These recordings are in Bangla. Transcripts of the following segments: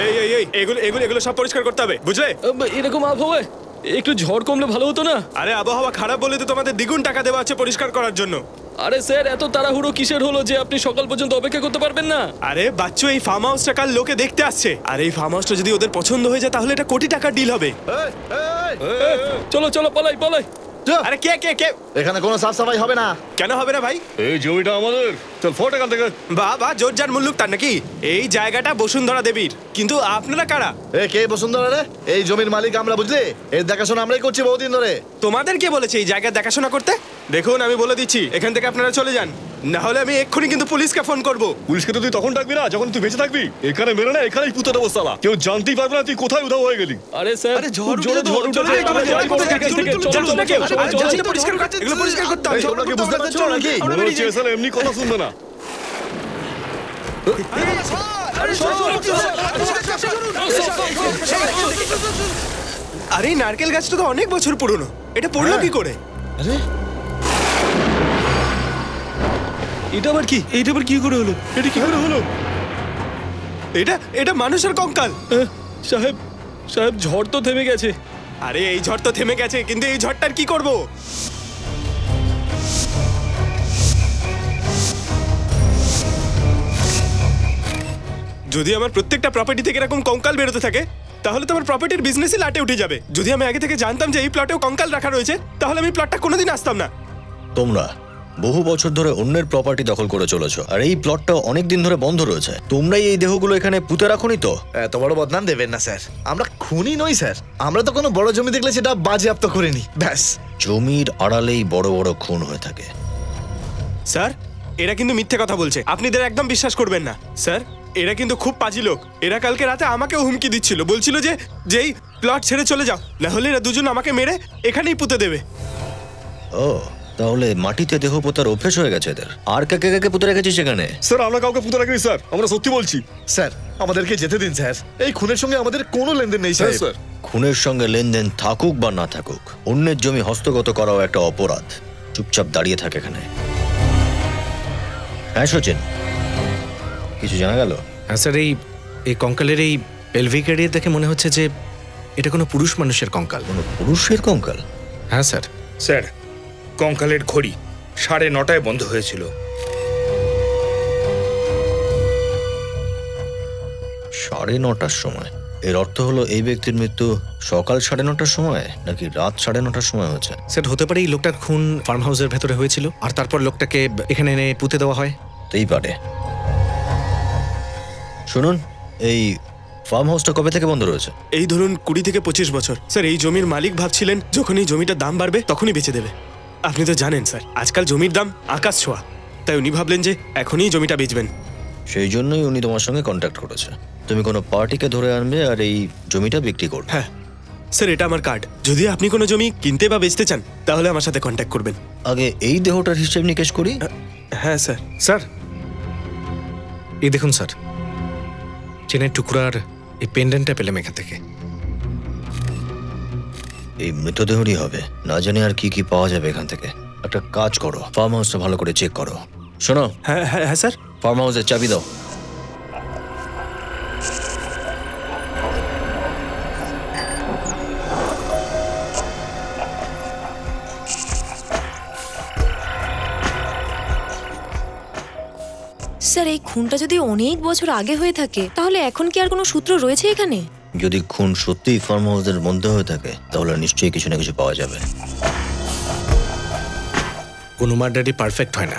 এই এই এই এগুলো এগুলো এগুলো সব পরিষ্কার করতে হবে, বুঝলে? এরকম আবহাওয়ায় একটু ঝড় কমলে ভালো হতো না? আরে আবহাওয়া খারাপ বলে তো তোমাদের দ্বিগুণ টাকা দেওয়া আছে পরিষ্কার করার জন্য। আরে স্যার, এত তাড়াহুড়ো কিসের হলো যে আপনি সকাল পর্যন্ত অপেক্ষা করতে পারবেন না? আরে বাচ্চু, এই ফার্ম হাউসটা কাল লোকে দেখতে আসছে, আর এই ফার্ম হাউসটা যদি ওদের পছন্দ হয়ে যায় তাহলে এটা কোটি টাকার ডিল হবে। চলো চলো, পালাই পালাই। আরে কে কে কে? এখানে কোনো সাফ সাফাই হবে না। কেন হবে না ভাই? এই জমিটা আমাদের। চল ফট এখান থেকে। বাহ বাহ, জোর যার মুল্লুক তার নাকি? এই জায়গাটা বসুন্ধরা দেবীর, কিন্তু আপনারা কারা? কে বসুন্ধরা রে? এই জমির মালিক আমরা, বুঝলি? এর দেখাশোনা আমরাই করছি বহুদিন ধরে। তোমাদের কে বলেছে এই জায়গার দেখাশোনা করতে? দেখুন, আমি বলে দিচ্ছি, এখান থেকে আপনারা চলে যান, না হলে আমি এক্ষুনি কিন্তু পুলিশকে ফোন করব। পুলিশকে তো তুই তখন ডাকবি না যখন তুই বেঁচে থাকবি। এখানে মেরে না, এখানেই পুঁতে দেবো সালা। কেউ জানতেই পারবে না তুই কোথায় উধাও হয়ে গেলি। আরে স্যার, ঝড় জোরে ঝড় উঠেছে। এগুলো পরিষ্কার করতে হবে। তোমরা কি বুঝতে পারছো নাকি? মনে হচ্ছে এসে এমনি কথা শুনবে না। আরে নারকেল গাছটা তো অনেক বছর পুরনো, এটা পড়লো কি করে? আরে এটা আবার কি? এইটা আবার কি করে হলো? এটা কি করে হলো? এটা এটা মানুষের কঙ্কাল। সাহেব সাহেব, ঝড় তো থেমে গেছে। আরে এই ঝড় তো থেমে গেছে, কিন্তু এই ঝড়টার কি করব? যদি আমার প্রত্যেকটা প্রপার্টি থেকে এরকম কঙ্কাল বেরোতে থাকে তাহলে তো আমার প্রপার্টির বিজনেসই লাটে উঠে যাবে। যদি আমি আগে থেকে জানতাম যে এই প্লটেও কঙ্কাল রাখা রয়েছে তাহলে আমি প্লটটা কোনোদিন আসতাম না। তোমরা বহু বছর ধরে অন্যের প্রপার্টি দখল করে চলেছো, আর এই প্লটটা অনেক দিন ধরে বন্ধ রয়েছে। তোমরাই এই দেহগুলো এখানে পুঁতে রাখোনি তো? এত বড় বদনাম দেবেন না স্যার, আমরা খুনি নই স্যার। আমরা তো কোনো বড় জমি দেখলে সেটা বাজেয়াপ্ত করিনি, ব্যাস। জমির আড়ালেই বড় বড় খুন হয়ে থাকে। স্যার, এরা কিন্তু মিথ্যে কথা বলছে, আপনি এদের একদম বিশ্বাস করবেন না। স্যার, এরা কিন্তু খুব পাজি লোক। এরা কালকে রাতে আমাকেও হুমকি দিচ্ছিল, বলছিল যে যেই প্লট ছেড়ে চলে যাও, না হলে এরা দুজন আমাকে মেরে এখানেই পুঁতে দেবে। ও, তাহলে মাটিতে দেহ পোতার অভ্যেস হয়ে গেছে এদের। আর কাকে কাকে পুঁতে রেখেছিস সেখানে? স্যার, আমরা কাউকে পুঁতে রাখিনি স্যার, আমরা সত্যি বলছি। স্যার, আমাদেরকে যেতে দিন স্যার। এই খুনের সঙ্গে আমাদের কোনো লেনদেন নেই স্যার। খুনের সঙ্গে লেনদেন থাকুক বা না থাকুক, অন্যের জমি হস্তগত করাও একটা অপরাধ। চুপচাপ দাঁড়িয়ে থাকে এখানে। হ্যাঁ সচিন, কিছু জানা গেল? হ্যাঁ স্যার, এই কঙ্কালের এই পেলভিক এরিয়া দেখে মনে হচ্ছে যে এটা কোনো পুরুষ মানুষের কঙ্কাল। কোনো পুরুষের কঙ্কাল? হ্যাঁ স্যার। স্যার, কঙ্কালের ঘড়ি 9:30 বন্ধ হয়েছিল। 9:30টার সময়? এর অর্থ হলো এই ব্যক্তির মৃত্যু সকাল 9:30টার সময় নাকি রাত 9:30টার সময় হয়েছে? স্যার, হতে পারে এই লোকটার খুন ফার্ম হাউসের ভেতরে হয়েছিল আর তারপর লোকটাকে এখানে এনে পুঁতে দেওয়া হয়। তেই পারে। শুনুন, এই ফার্ম হাউসটা কবে থেকে বন্ধ রয়েছে? এই ধরুন 20 থেকে 25 বছর। স্যার, এই জমির মালিক ভাবছিলেন যখন এই জমিটার দাম বাড়বে তখনই বেচে দেবে। আপনি তো জানেন স্যার, আজকাল জমির দাম আকাশ ছোঁয়া, তাই উনি ভাবলেন যে এখনই জমিটা বেচবেন। সেই জন্যই উনি তোমার সঙ্গে কন্ট্যাক্ট করেছে। তুমি কোনো পার্টিকে ধরে আনবে আর এই জমিটা বিক্রি করবে। হ্যাঁ স্যার, এটা আমার কার্ড। যদি আপনি কোনো জমি কিনতে বা বেচতে চান তাহলে আমার সাথে কন্ট্যাক্ট করবেন। আগে এই দেহটার হিসেব নিকেশ করি। হ্যাঁ স্যার। স্যার, এই দেখুন স্যার, চেনের টুকরার এই পেন্ডেন্টটা পেলাম এখান থেকে। এই মৃতদেহরই হবে, না জানি আর কি কি পাওয়া যাবে এখান থেকে। একটা কাজ করো, ফার্ম হাউসটা ভালো করে চেক করো। শোনো। হ্যাঁ হ্যাঁ হ্যাঁ স্যার। ফার্ম হাউসের চাবি দাও। স্যার, এই খুনটা যদি অনেক বছর আগে হয়ে থাকে তাহলে এখন কি আর কোনো সূত্র রয়েছে এখানে? যদি খুন সত্যিই ফার্ম হাউসের মধ্যে হয়ে থাকে তাহলে নিশ্চয়ই কিছু না কিছু পাওয়া যাবে। কোনো মার্ডারই পারফেক্ট হয় না।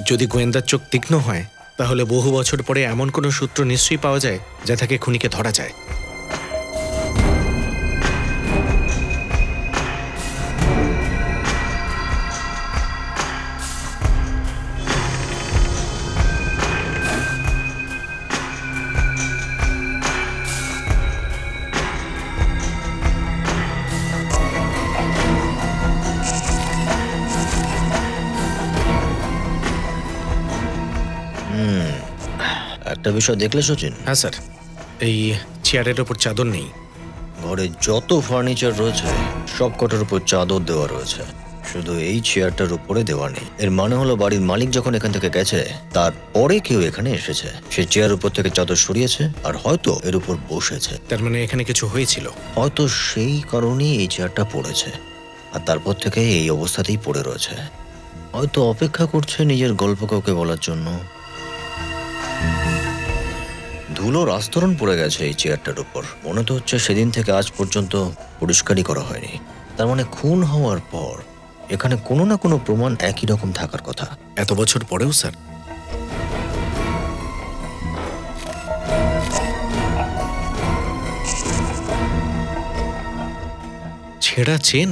যদি গোয়েন্দার চোখ তীক্ষ্ণ হয় তাহলে বহু বছর পরে এমন কোনো সূত্র নিশ্চয়ই পাওয়া যায় যা থেকে খুনিকে ধরা যায়। একটা বিষয় দেখলে সচিন? হ্যাঁ স্যার, এই চেয়ারের ওপর চাদর নেই। ঘরে যত ফার্নিচার রয়েছে সব কটার উপর চাদর দেওয়া রয়েছে। শুধু এই চেয়ারটার উপরে দেওয়া নেই। এর মানে হলো বাড়ির মালিক যখন এখান থেকে গেছে তারপরে কেউ এখানে এসেছে, সে চেয়ার উপর থেকে চাদর সরিয়েছে আর হয়তো এর উপর বসেছে। তার মানে এখানে কিছু হয়েছিল। হয়তো সেই কারণেই এই চেয়ারটা পড়েছে আর তারপর থেকে এই অবস্থাতেই পড়ে রয়েছে। হয়তো অপেক্ষা করছে নিজের গল্প কাউকে বলার জন্য। ধুলোর আস্তরণ পড়ে গেছে এই চেয়ারটার উপর। মনে তো হচ্ছে সেদিন থেকে আজ পর্যন্ত পরিষ্কারই করা হয়নি। তার মানে খুন হওয়ার পর এখানে কোনো না কোনো প্রমাণ একই রকম থাকার কথা। এত বছর পরেও স্যার। ছেঁড়া চেন,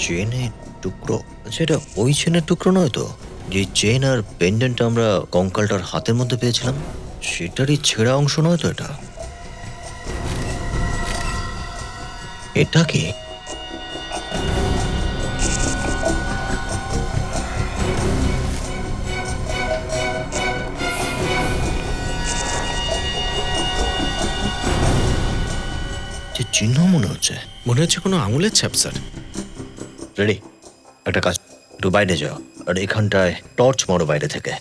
চেনের টুকরো। আচ্ছা, এটা ওই চেনের টুকরো নয় তো? যে চেন আর পেন্ডেন্ট আমরা কঙ্কালটার হাতের মধ্যে পেয়েছিলাম সেটারই ছেঁড়া অংশ নয় তো এটা? এটা কি? যে চিহ্ন মনে হচ্ছে কোনো আঙুলের ছাপ স্যার। রেডি, একটা কাজ, একটু বাইরে যাও আর এখানটায় টর্চ মারো বাইরে থেকে।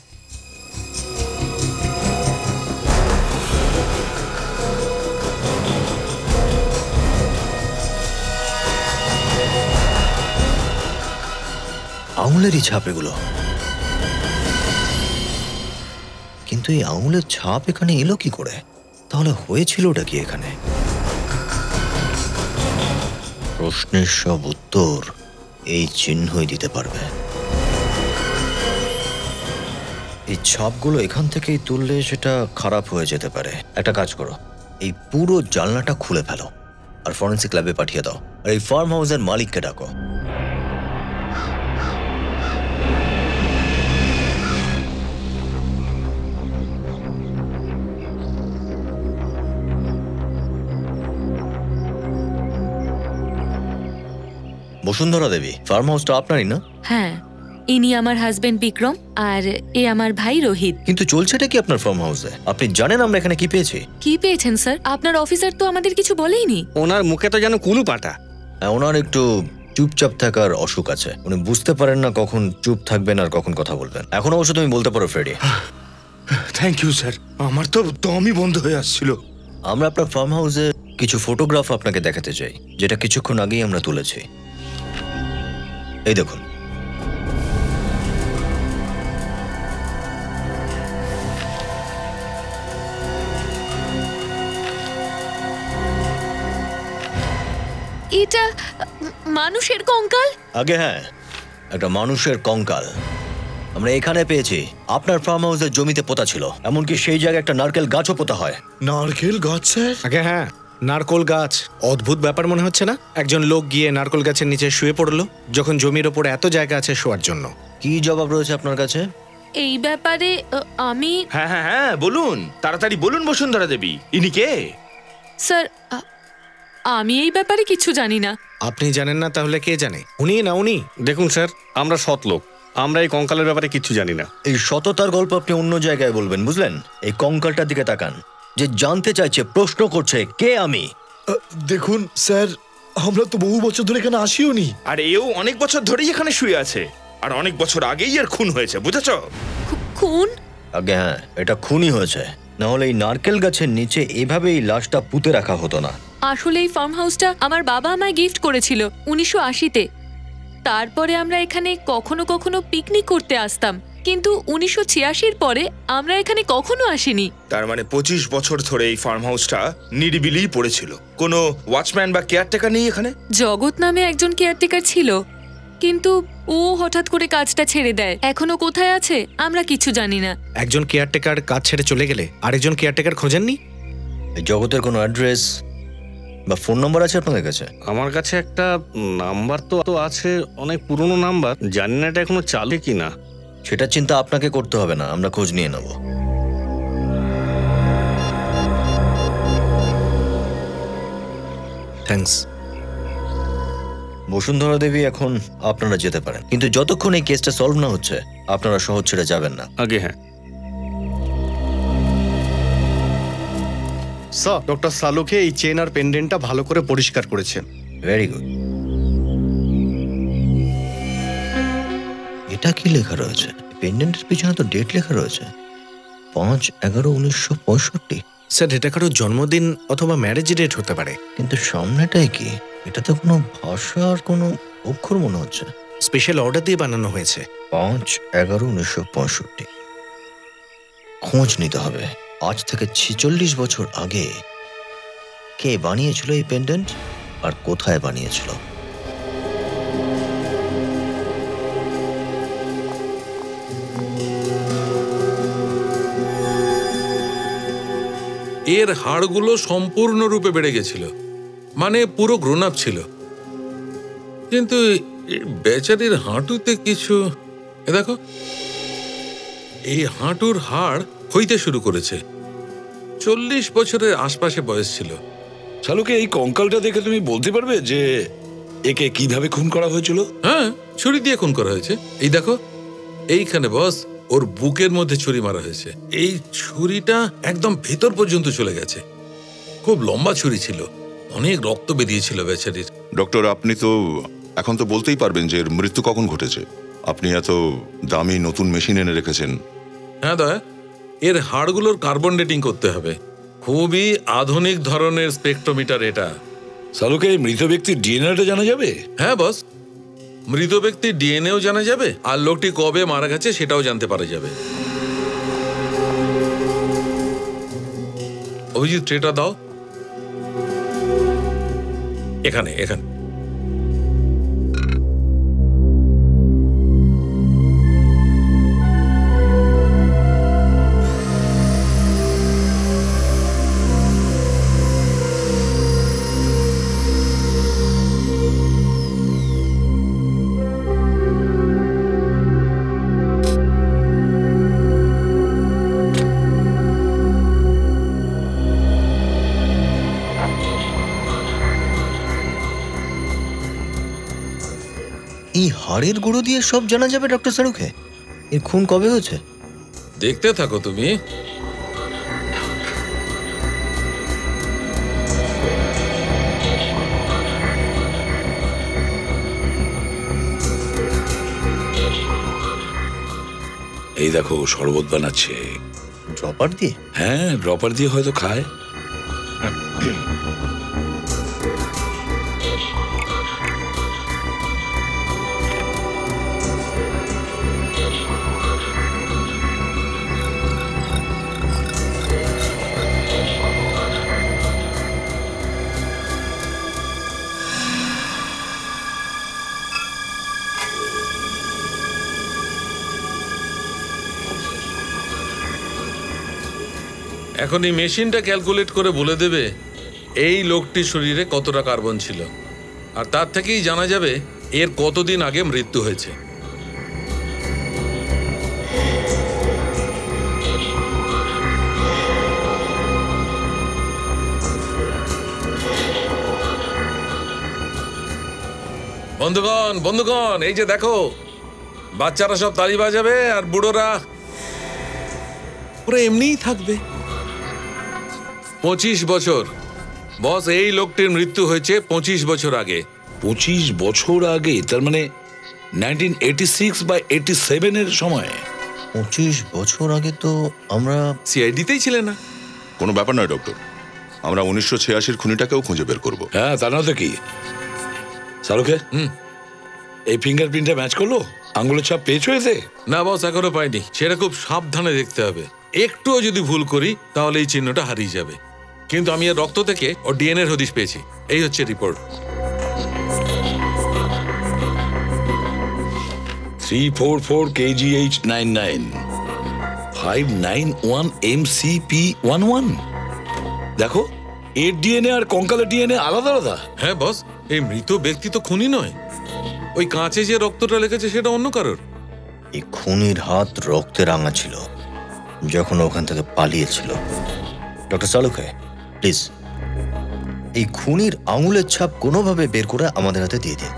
আঙুলেরই ছাপ এগুলো, কিন্তু এই আঙুলের ছাপ এখানে এলো কি করে? তাহলে হয়েছিল ওটা কি এখানে? প্রশ্নের সব উত্তর এই চিহ্নই দিতে পারবে। এই ছাপগুলো এখান থেকেই তুললে সেটা খারাপ হয়ে যেতে পারে। একটা কাজ করো, এই পুরো জানলাটা খুলে ফেলো আর ফরেন্সিক ল্যাবে পাঠিয়ে দাও। আর এই ফার্ম হাউসের মালিককে ডাকো। বসুন্ধরা দেবী, ফার্ম হাউসটা আপনারই না? হ্যাঁ, ইনি আমার হাজবেন্ড বিক্রম আর এ আমার ভাই রোহিত। কিন্তু চলছেটা কি আপনার ফার্ম হাউসে? আপনি জানেন আমরা এখানে কি পেয়েছি? কি পেয়েছেন স্যার? আপনার অফিসার তো আমাদের কিছু বলেইনি। ওনার মুখে তো যেন কোনো পাটা। ওনার একটু চুপচাপ থাকার অসুখ আছে। উনি বুঝতে পারেন না কখন চুপ থাকবেন আর কখন কথা বলবেন। এখন অবশ্য তুমি বলতে পারো ফ্রেডি। থ্যাংক ইউ স্যার, আমার তো দমই বন্ধ হয়ে আসছিল। আমরা আপনার ফার্ম হাউসে কিছু ফটোগ্রাফ আপনাকে দেখাতে চাই, যেটা কিছুক্ষণ আগেই আমরা তুলেছি। এই দেখুন। এটা মানুষের কঙ্কাল? আগে হ্যাঁ, একটা মানুষের কঙ্কাল আমরা এখানে পেয়েছি। আপনার ফার্ম হাউসের জমিতে পোতা ছিল, এমনকি সেই জায়গায় একটা নারকেল গাছও পোতা হয়। নারকেল গাছ স্যার? আগে হ্যাঁ, নারকোল গাছ। অদ্ভুত ব্যাপার মনে হচ্ছে না? একজন লোক গিয়ে নারকোল গাছের নিচে শুয়ে পড়লো, যখন জমির ওপরে এত জায়গা আছে শোয়ার জন্য। কি জবাব রয়েছে আপনার কাছে? এই ব্যাপারে আমি হ্যাঁ হ্যাঁ হ্যাঁ, বলুন, তাড়াতাড়ি বলুন বসুন্ধরা দেবী, ইনি কে? স্যার, আমি এই ব্যাপারে কিছু জানি না। আপনি জানেন না তাহলে কে জানে? উনি না উনি? দেখুন স্যার, আমরা সৎ লোক, আমরা এই কঙ্কালের ব্যাপারে কিচ্ছু জানি না। এই সততার গল্প আপনি অন্য জায়গায় বলবেন, বুঝলেন? এই কঙ্কালটার দিকে তাকান, যে জানতে চাইছে, প্রশ্ন করছে কে আমি। দেখুন স্যার, আমরা তো বহু বছর ধরে এখানে আসিও নি। আর এও অনেক বছর ধরেই এখানে শুয়ে আছে, আর অনেক বছর আগেই এর খুন হয়েছে, বুঝেছো? খুন? আগে হ্যাঁ, এটা খুনই হয়েছে, না হলে এই নারকেল গাছের নিচে এভাবে এই লাশটা পুঁতে রাখা হতো না। আসলে এই ফার্ম হাউসটা আমার বাবা আমায় গিফট করেছিল 1980-তে। তারপরে আমরা এখানে কখনো কখনো পিকনিক করতে আসতাম, কিন্তু 1986-র পরে আমরা এখানে কখনো আসিনি। তার মানে 25 বছর ধরে এই ফার্ম হাউসটা নিরিবিলিই পড়েছিল। কোনো ওয়াচম্যান বা কেয়ারটেকার নেই এখানে? জগৎ নামে একজন কেয়ারটেকার ছিল, কিন্তু ও হঠাৎ করে কাজটা ছেড়ে দেয়। এখনো কোথায় আছে আমরা কিছু জানি না। একজন কেয়ারটেকার কাজ ছেড়ে চলে গেলে আরেকজন কেয়ারটেকার খোঁজেননি? এই জগতের কোনো অ্যাড্রেস বা ফোন নম্বর আছে আপনাদের কাছে? আমার কাছে একটা নাম্বার তো আছে, অনেক পুরনো নাম্বার, জানি না এটা এখনো চালে কিনা। সেটা চিন্তা আপনাকে করতে হবে না, আমরা খোঁজ নিয়ে নেব। থ্যাঙ্কস। বসুন্ধরা দেবী, এখন আপনারা যেতে পারেন, কিন্তু যতক্ষণ এই কেসটা সলভ না হচ্ছে আপনারা শহর ছেড়ে যাবেন না। আগে হ্যাঁ। স্যার, ডক্টর সালুকে এই চেন আর পেন্ডেন্টটা ভালো করে পরিষ্কার করেছেন। Very good. এটা কি লেখা রয়েছে? পেন্ডেন্টের পিছনে তো ডেট লেখা রয়েছে, 5/11/1965। স্যার এটা কারো জন্মদিন অথবা ম্যারেজ ডেট হতে পারে। কিন্তু সামনেটাই কি? এটা তো কোনো ভাষার কোনো অক্ষর মনে হচ্ছে। স্পেশাল অর্ডার দিয়ে বানানো হয়েছে। 5/11/1965। খোঁজ নিতে হবে আজ থেকে 46 বছর আগে কে বানিয়েছিল এই পেন্ডেন্ট আর কোথায় বানিয়েছিল। এর হাড়গুলো সম্পূর্ণরূপে বেড়ে গেছিল, মানে পুরো গ্রোন আপ ছিল। কিন্তু বেচারির হাঁটুতে কিছু, দেখো এই হাঁটুর হাড় হইতে শুরু করেছে। 40 বছরের আশপাশে বয়স ছিল। শালুকে এই কঙ্কালটা দেখে তুমি বলতে পারবে যে একে কিভাবে খুন করা হয়েছিল? হ্যাঁ, ছুরি দিয়ে খুন করা হয়েছে। এই দেখো এইখানে বস, ওর বুকের মধ্যে ছুরি মারা হয়েছে। এই ছুরিটা একদম ভেতর পর্যন্ত চলে গেছে। খুব লম্বা ছুরি ছিল, অনেক রক্ত বেরিয়েছিল বেচারির। ডক্টর, আপনি তো এখন তো বলতেই পারবেন যে এর মৃত্যু কখন ঘটেছে। আপনি এত দামি নতুন মেশিন এনে রেখেছেন। হ্যাঁ দয়া, এর হাড়গুলোর কার্বন ডেটিং করতে হবে। খুবই আধুনিক ধরনের স্পেকট্রোমিটার এটা। শালুকে এই মৃত ব্যক্তির ডিএনএটা জানা যাবে? হ্যাঁ বস, মৃত ব্যক্তির ডিএনএও জানা যাবে, আর লোকটি কবে মারা গেছে সেটাও জানতে পারা যাবে। অভিজিৎ, ট্রেটা দাও। এখানে এখানে। এই হাড়ের গুঁড়ো দিয়ে সব জানা যাবে ডক্টর সারুকে? এর খুন কবে হয়েছে? দেখতে থাকো তুমি। এই দেখো শরবত বানাচ্ছে। ড্রপার দিয়ে? হ্যাঁ, ড্রপার দিয়ে হয়তো খায়। এখন এই মেশিনটা ক্যালকুলেট করে বলে দেবে এই লোকটির শরীরে কতটা কার্বন ছিল, আর তার থেকেই জানা যাবে এর কতদিন আগে মৃত্যু হয়েছে। বন্ধুগণ বন্ধুগণ, এই যে দেখো, বাচ্চারা সব তালি বাজাবে আর বুড়োরা ওরা এমনিই থাকবে। 25 বছর বস, এই লোকটির মৃত্যু হয়েছে 25 বছর আগে। 25 বছর আগে? তার মানে 1986 বা 87 এর সময়। 25 বছর আগে তো আমরা সিআইডিতেই ছিলেন না। কোনো ব্যাপার নয় ডক্টর, আমরা 1986 খুনিটাকেও খুঁজে বের করব। হ্যাঁ, তা না তো কি। শালুকে, এই ফিঙ্গারপ্রিন্টটা ম্যাচ করলো? আঙ্গুলের ছাপ পেয়েছো এতে? না বস, এখনো পাইনি। সেটা খুব সাবধানে দেখতে হবে। একটুও যদি ভুল করি তাহলে এই চিহ্নটা হারিয়ে যাবে। কিন্তু আমি এর রক্ত থেকে ও ডিএনএ এর হদিশ পেয়েছি। এই হচ্ছে রিপোর্ট। 344 kgh99 591 MCP11। দেখো, এর ডিএনএ আর কঙ্কালের ডিএনএ আলাদা আলাদা। হ্যাঁ বস, এই মৃত ব্যক্তি তো খুনি নয়। ওই কাঁচে যে রক্তটা লেগেছে সেটা অন্য কারোর। এই খুনির হাত রক্তে রাঙা ছিল যখন ওখান থেকে পালিয়েছিল। ডক্টর সালুকে, প্লিজ এই খুনির আঙুলের ছাপ কোনোভাবে বের করে আমাদের হাতে দিয়ে দিন।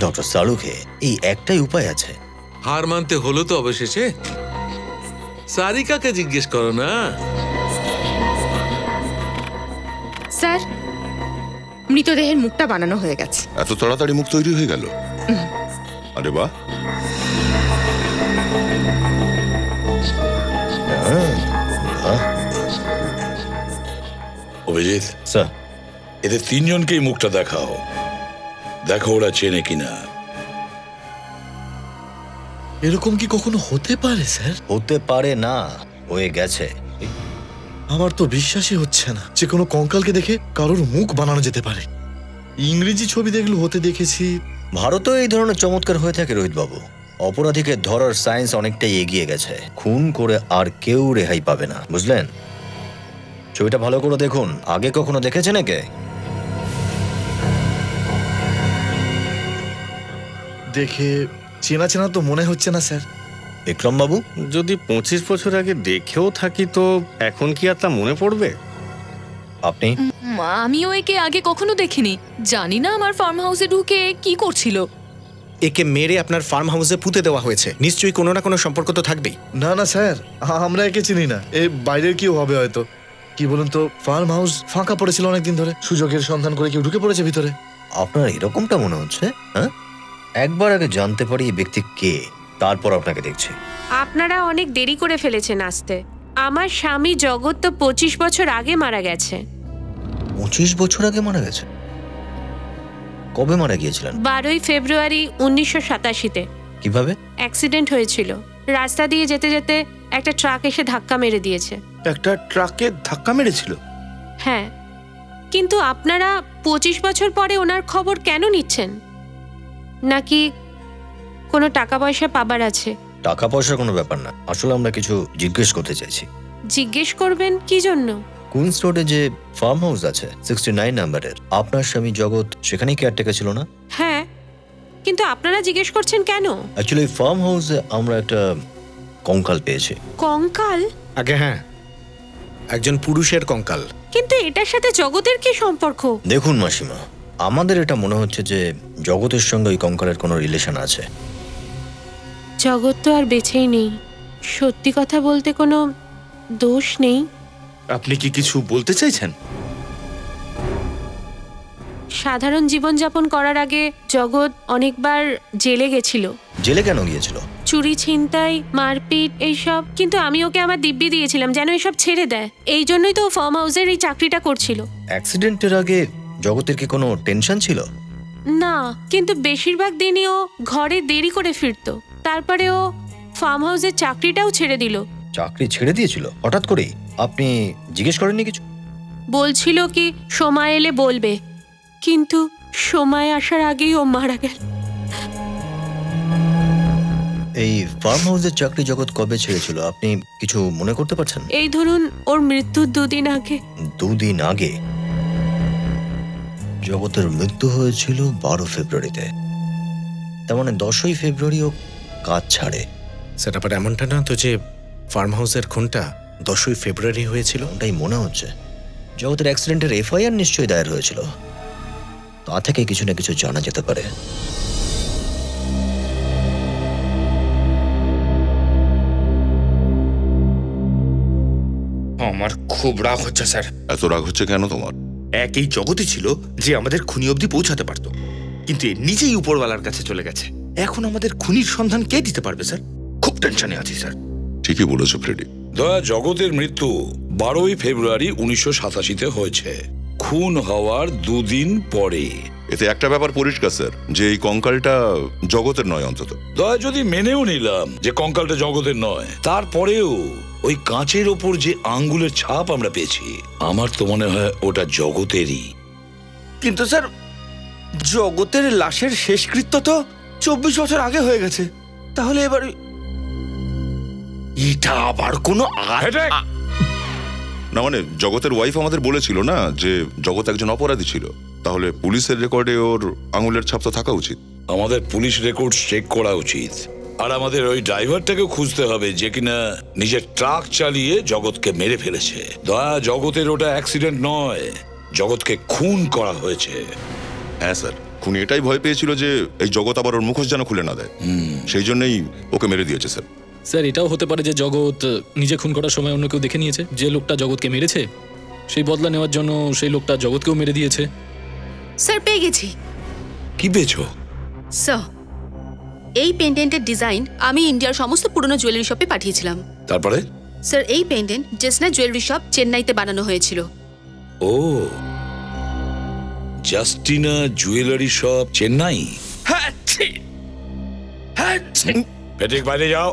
ডক্টর সালুকে, এই একটাই উপায় আছে। হার মানতে হলো তো অবশেষে। সারিকাকে জিজ্ঞেস করো না। স্যার, মৃতদেহের মুখটা বানানো হয়ে গেছে। এত তাড়াতাড়ি মুখ তৈরি হয়ে গেল? আরে বাহ, অভিজিৎ স্যার, এদের তিনজনকেই মুখটা দেখাও, দেখো ওরা চেনে কিনা। এরকম কি কখনো হতে পারে স্যার? হতে পারে না, হয়ে গেছে। আমার তো বিশ্বাসই হচ্ছে না যে কোনো কঙ্কালকে দেখে কারোর মুখ বানানো যেতে পারে। ইংরেজি ছবি দেখলে হতে দেখেছি। ভারতেও এই ধরনের চমৎকার হয়ে থাকে রোহিত বাবু। অপরাধীকে ধরার সায়েন্স অনেকটাই এগিয়ে গেছে। খুন করে আর কেউ রেহাই পাবে না, বুঝলেন? ছবিটা ভালো করে দেখুন, আগে কখনো দেখেছেন একে? দেখে চেনা চেনা তো মনে হচ্ছে না স্যার। বিক্রম বাবু, যদি 25 বছর আগে দেখেও থাকি তো এখন কি আর তা মনে পড়বে? আপনি? আমিও একে আগে কখনো দেখিনি। জানি না আমার ফার্ম হাউসে ঢুকে কি করছিল। একে মেরে আপনার ফার্ম হাউসে পুঁতে দেওয়া হয়েছে, নিশ্চয়ই কোনো না কোনো সম্পর্ক তো থাকবেই। না না স্যার, আমরা একে চিনি না। এ বাইরের কেউ হবে হয়তো। কি বলুন তো, ফার্ম হাউস ফাঁকা পড়েছিল অনেকদিন ধরে, সুযোগের সন্ধান করে কেউ ঢুকে পড়েছে ভিতরে। আপনার এরকমটা মনে হচ্ছে? হ্যাঁ, একবার আগে জানতে পারি এই ব্যক্তি কে, তারপর আপনাকে দেখছি। আপনারা অনেক দেরি করে ফেলেছেন আসতে। আমার স্বামী জগৎ তো 25 বছর আগে মারা গেছে। 25 বছর আগে মারা গেছে? কবে মারা গিয়েছিলেন? 12ই ফেব্রুয়ারি 1987-তে। কিভাবে? অ্যাক্সিডেন্ট হয়েছিল। রাস্তা দিয়ে যেতে যেতে একটা ট্রাক এসে ধাক্কা মেরে দিয়েছে। একটা ট্রাকে ধাক্কা মেরেছিল? হ্যাঁ, কিন্তু আপনারা 25 বছর পরে ওনার খবর কেন নিচ্ছেন? নাকি কোনো টাকা পয়সা পাবার আছে? টাকা পয়সার কোনো ব্যাপার না, আসলে আমরা কিছু জিজ্ঞেস করতে চাইছি। জিজ্ঞেস করবেন কি জন্য? কুইন্স রোডে যে ফার্ম হাউস আছে 69 নাম্বারের, আপনার স্বামী জগৎ সেখানেই কেয়ারটেকার ছিল না? হ্যাঁ, কিন্তু আপনারা জিজ্ঞেস করছেন কেন? অ্যাকচুয়ালি ফার্ম হাউসে আমরা একটা কঙ্কাল পেয়েছি। কঙ্কাল? আগে হ্যাঁ, একজন পুরুষের কঙ্কাল। কিন্তু এটার সাথে জগতের কি সম্পর্ক? দেখুন মাসিমা, আমাদের এটা মনে হচ্ছে যে জগতের সঙ্গে ওই কঙ্কালের কোনো রিলেশন আছে। জগৎ তো আর বেঁচেই নেই। সত্যি কথা বলতে কোনো দোষ নেই। আপনি কি কিছু বলতে চাইছেন? সাধারণ জীবনযাপন করার আগে জগৎ অনেকবার জেলে গেছিল। জেলে কেন গিয়েছিল? চুরি, ছিনতাই, মারপিট এইসব। কিন্তু আমি ওকে আমার দিব্যি দিয়েছিলাম যেন এসব ছেড়ে দেয়। এই জন্যই তো ফার্ম হাউসের এই চাকরিটা করছিল। অ্যাক্সিডেন্টের আগে জগতের কি কোনো টেনশন ছিল? না, কিন্তু বেশিরভাগ দিনই ও ঘরে দেরি করে ফিরতো। তারপরে ও ফার্ম হাউসের চাকরিটাও ছেড়ে দিল। চাকরি ছেড়ে দিয়েছিল হঠাৎ করেই? আপনি জিজ্ঞেস করেননি কিছু? বলছিল কি সময় এলে বলবে, কিন্তু সময় আসার আগেই ও মারা গেল। এই ফার্ম হাউসের চাকরি জগৎ কবে ছেড়েছিল আপনি কিছু মনে করতে পারছেন? এই ধরুন ওর মৃত্যুর 2 দিন আগে। 2 দিন আগে? জগতের মৃত্যু হয়েছিল 12 ফেব্রুয়ারিতে, তার মানে 10ই ফেব্রুয়ারি ও কাজ ছাড়ে। সেটা আবার এমনটা না তো যে ফার্ম হাউসের খুনটা 10ই ফেব্রুয়ারি হয়েছিল? ওটাই মনে হচ্ছে। জগতের অ্যাক্সিডেন্টের এফআইআর নিশ্চয়ই দায়ের হয়েছিল, তা থেকে কিছু না কিছু জানা যেতে পারে। আমার খুব রাগ হচ্ছে স্যার। এত রাগ হচ্ছে কেন তোমার? একই জগতই ছিল যে আমাদের খুনি অবধি পৌঁছাতে পারতো, কিন্তু এ নিজেই উপরওয়ালার কাছে চলে গেছে। এখন আমাদের খুনির সন্ধান কে দিতে পারবে স্যার? খুব টেনশনে আছি স্যার। ঠিকই বলেছো ফ্রেডি। দয়া, জগতের মৃত্যু 12ই ফেব্রুয়ারি 1987-তে হয়েছে, খুন হওয়ার 2 দিন পরে। এতে একটা ব্যাপার পরিষ্কার স্যার, যে এই কঙ্কালটা জগতের নয় অন্তত। দয়া, যদি মেনেও নিলাম যে কঙ্কালটা জগতের নয়, তারপরেও ওই কাঁচের ওপর যে আঙ্গুলের ছাপ আমরা পেয়েছি, আমার তো মনে হয় ওটা জগতেরই। কিন্তু স্যার, জগতের লাশের শেষকৃত্য তো 24 বছর আগে হয়ে গেছে। তাহলে এবার এটা আবার কোনো না, মানে জগতের ওয়াইফ আমাদের বলেছিল না যে জগৎ একজন অপরাধী ছিল, তাহলে পুলিশের রেকর্ডে ওর আঙুলের ছাপ তো থাকা উচিত। আমাদের পুলিশ রেকর্ড চেক করা উচিত, আর আমাদের ওই ড্রাইভারটাকেও খুঁজতে হবে যে কিনা নিজের ট্রাক চালিয়ে জগৎকে মেরে ফেলেছে। দয়া, জগতের ওটা অ্যাক্সিডেন্ট নয়, জগৎকে খুন করা হয়েছে। হ্যাঁ স্যার, খুনি এটাই ভয় পেয়েছিল যে এই জগৎ আবার ওর মুখোশ যেন খুলে না দেয়, সেই জন্যই ওকে মেরে দিয়েছে স্যার। স্যার, এটাও হতে পারে যে জগৎ নিজে খুন করার সময় অন্য কেউ দেখে নিয়েছে। যে লোকটা জগৎকে মেরেছে সেই বদলা নেওয়ার জন্য সেই লোকটা জগৎকেও মেরে দিয়েছে। স্যার, পেয়ে গেছি। কি পেয়েছো? স্যার, এই পেন্ডেন্টের ডিজাইন আমি ইন্ডিয়ার সমস্ত পুরনো জুয়েলারি শপে পাঠিয়েছিলাম। তারপরে? স্যার, এই পেন্ডেন্ট জেসনা জুয়েলারি শপ চেন্নাইতে বানানো হয়েছিল। ও, জাস্টিনা জুয়েলারি শপ চেন্নাই। পেটেক বাইরে যাও।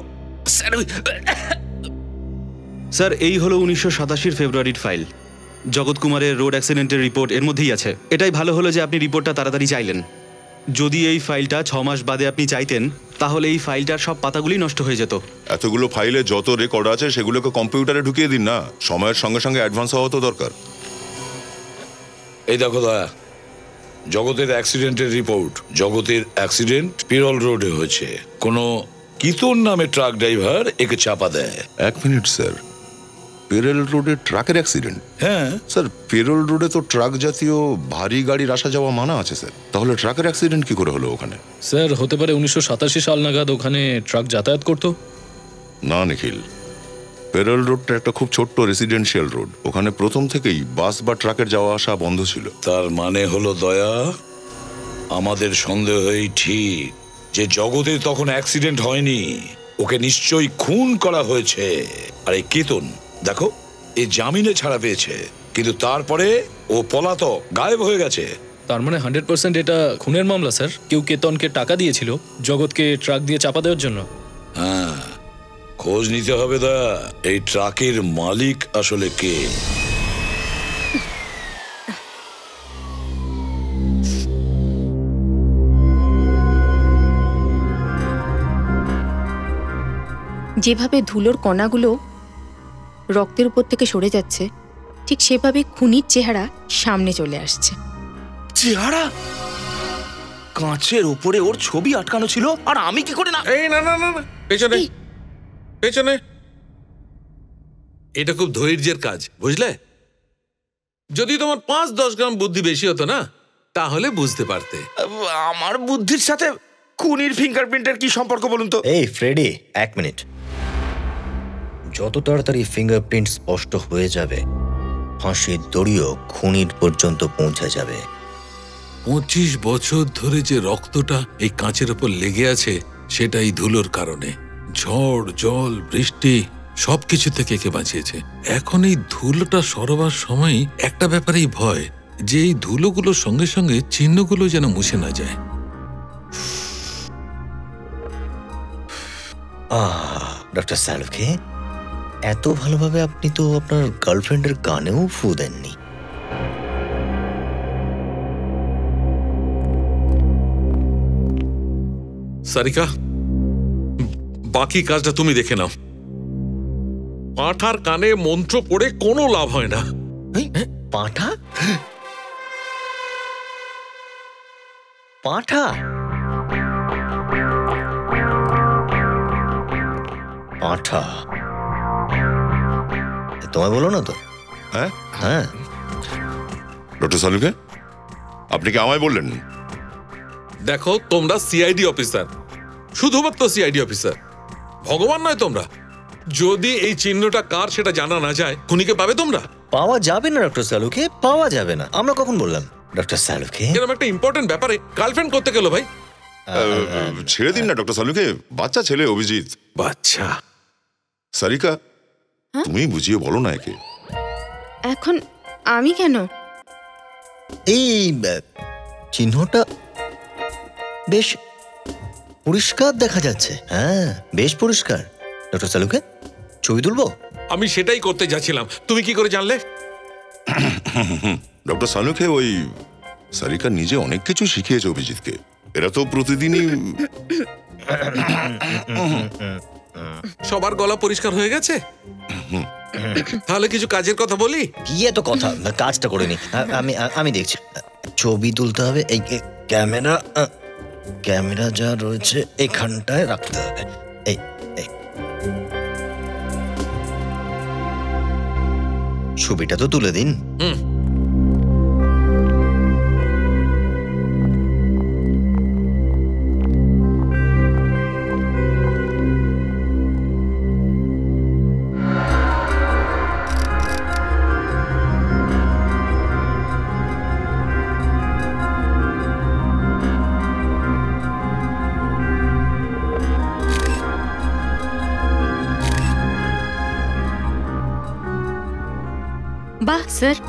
স্যার, এই হলো 1987 ফেব্রুয়ারির ফাইল। জগৎ কুমারের রোড অ্যাক্সিডেন্টের রিপোর্ট এর মধ্যেই আছে। এটাই ভালো হলো যে আপনি রিপোর্টটা তাড়াতাড়ি চাইলেন। যদি এই ফাইলটা 6 মাস বাদে আপনি চাইতেন তাহলে এই ফাইলটার সব পাতাগুলি নষ্ট হয়ে যেত। এতগুলো ফাইলে যত রেকর্ড আছে সেগুলোকে কম্পিউটারে ঢুকিয়ে দিন না, সময়ের সঙ্গে সঙ্গে অ্যাডভান্স হওয়া তো দরকার। এই দেখো দয়া, জগতের অ্যাক্সিডেন্টের রিপোর্ট। জগতের অ্যাক্সিডেন্ট পিরল রোডে হয়েছে। কোনো কিতন নামে ট্রাক ড্রাইভার একে চাপা দেয়। 1 মিনিট স্যার, পেরেল রোডে ট্রাকের অ্যাক্সিডেন্ট? হ্যাঁ স্যার, পেরোল রোডে তো ট্রাক জাতীয় ভারী গাড়ির আসা যাওয়া মানা আছে স্যার, তাহলে ট্রাকের অ্যাক্সিডেন্ট কি করে হলো ওখানে? স্যার, হতে পারে 1987 সাল নাগাদ ওখানে ট্রাক যাতায়াত করতো। না নিখিল, পেরোল রোডটা একটা খুব ছোট্ট রেসিডেন্সিয়াল রোড, ওখানে প্রথম থেকেই বাস বা ট্রাকের যাওয়া আসা বন্ধ ছিল। তার মানে হলো দয়া, আমাদের সন্দেহই ঠিক যে জগতে তখন অ্যাক্সিডেন্ট হয়নি, ওকে নিশ্চয়ই খুন করা হয়েছে। আর এই কেতন দেখো, এই জামিনে ছাড়া পেয়েছে, কিন্তু তারপরে ও পলাতক, গায়েব হয়ে গেছে। তার মানে 100% এটা খুনের মামলা স্যার। কেউ কেতনকে টাকা দিয়েছিল জগৎকে ট্রাক দিয়ে চাপা দেওয়ার জন্য। হ্যাঁ, খোঁজ নিতে হবে দা, এই ট্রাকের মালিক আসলে কে। যেভাবে ধুলোর কণাগুলো রক্তের উপর থেকে সরে যাচ্ছে, ঠিক সেভাবে খুনির চেহারা সামনে চলে আসছে। চেহারা? কাঁচের উপরে ওর ছবি আটকানো ছিল, আর আমি কি করে না? এই না না না না, পেছনে পেছনে। এটা খুব ধৈর্যের কাজ, বুঝলে? যদি তোমার 5-10 গ্রাম বুদ্ধি বেশি হতো না, তাহলে বুঝতে পারতে। আমার বুদ্ধির সাথে খুনির ফিঙ্গারপ্রিন্টের কি সম্পর্ক বলুন তো? এই ফ্রেডি, 1 মিনিট। যত তাড়াতাড়ি ফিঙ্গারপ্রিন্ট স্পষ্ট হয়ে যাবে, ফাঁসির দড়িও খুনির পর্যন্ত পৌঁছে যাবে। 25 বছর ধরে যে রক্তটা এই কাঁচের উপর লেগে আছে, সেটাই ধুলোর কারণে। ঝড়, জল, বৃষ্টি সবকিছু থেকে একে বাঁচিয়েছে। এখন এই ধুলোটা সরবার সময় একটা ব্যাপারেই ভয়, যে এই ধুলোগুলোর সঙ্গে সঙ্গে চিহ্নগুলো যেন মুছে না যায়। ডক্টর সালভকে, এত ভালোভাবে আপনি তো আপনার গার্লফ্রেন্ডের গানেও ফু দেননি। সারিকা, বাকি কাজটা তুমি দেখে নাও। পাঁঠার কানে মন্ত্র পড়ে কোনো লাভ হয় না। পাঁঠা? পাঁঠা? পাঁঠা তোমায় বলো না তো? হ্যাঁ হ্যাঁ। ডক্টর সালুকে, আপনি কি আমায় বললেন? দেখো, তোমরা সিআইডি অফিসার, শুধুমাত্র সিআইডি অফিসার, ভগবান নয় তোমরা। যদি এই চিহ্নটা কার সেটা জানা না যায়, খুনিকে পাবে তোমরা? পাওয়া যাবে না ডক্টর সালুকে, পাওয়া যাবে না। আমরা কখন বললাম ডক্টর সালুকে? এরকম একটা ইম্পর্টেন্ট ব্যাপারে গার্লফ্রেন্ড করতে গেল ভাই। ছেড়ে দিন না ডক্টর সালুকে, বাচ্চা ছেলে অভিজিৎ। বাচ্চা? সারিকা, তুমি বুঝিয়ে বলো না একে। এখন আমি কেন? এই চিহ্নটা বেশ পরিষ্কার দেখা যাচ্ছে। হ্যাঁ, বেশ পরিষ্কার। ডক্টর সালুকে, ছবি তুলবো? আমি সেটাই করতে যাচ্ছিলাম, তুমি কি করে জানলে? ডক্টর সালুকে, ওই সারিকা নিজে অনেক কিছু শিখিয়েছে অভিজিৎকে। এরা তো প্রতিদিনই। সবার গলা পরিষ্কার হয়ে গেছে? তাহলে কিছু কাজের কথা বলি। কি এত কথা? কাজটা করে নি, আমি দেখছি। ছবি তুলতে হবে। এই ক্যামেরা যা রয়েছে এখানটায় রাখতে হবে। এই ছবিটা তো তুলে দিন। স্যার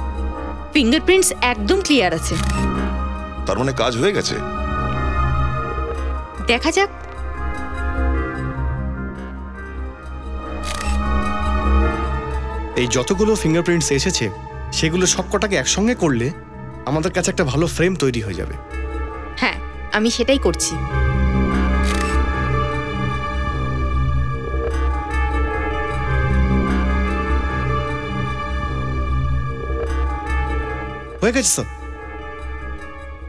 ফিঙ্গারপ্রিন্টস একদম ক্লিয়ার আছে। তার মানে কাজ হয়ে গেছে। দেখা যাক। এই যতগুলো ফিঙ্গারপ্রিন্টস এসেছে সেগুলো সবকটাকে একসঙ্গে করলে আমাদের কাছে একটা ভালো ফ্রেম তৈরি হয়ে যাবে। হ্যাঁ, আমি সেটাই করছি। হয়ে গেছে স্যার,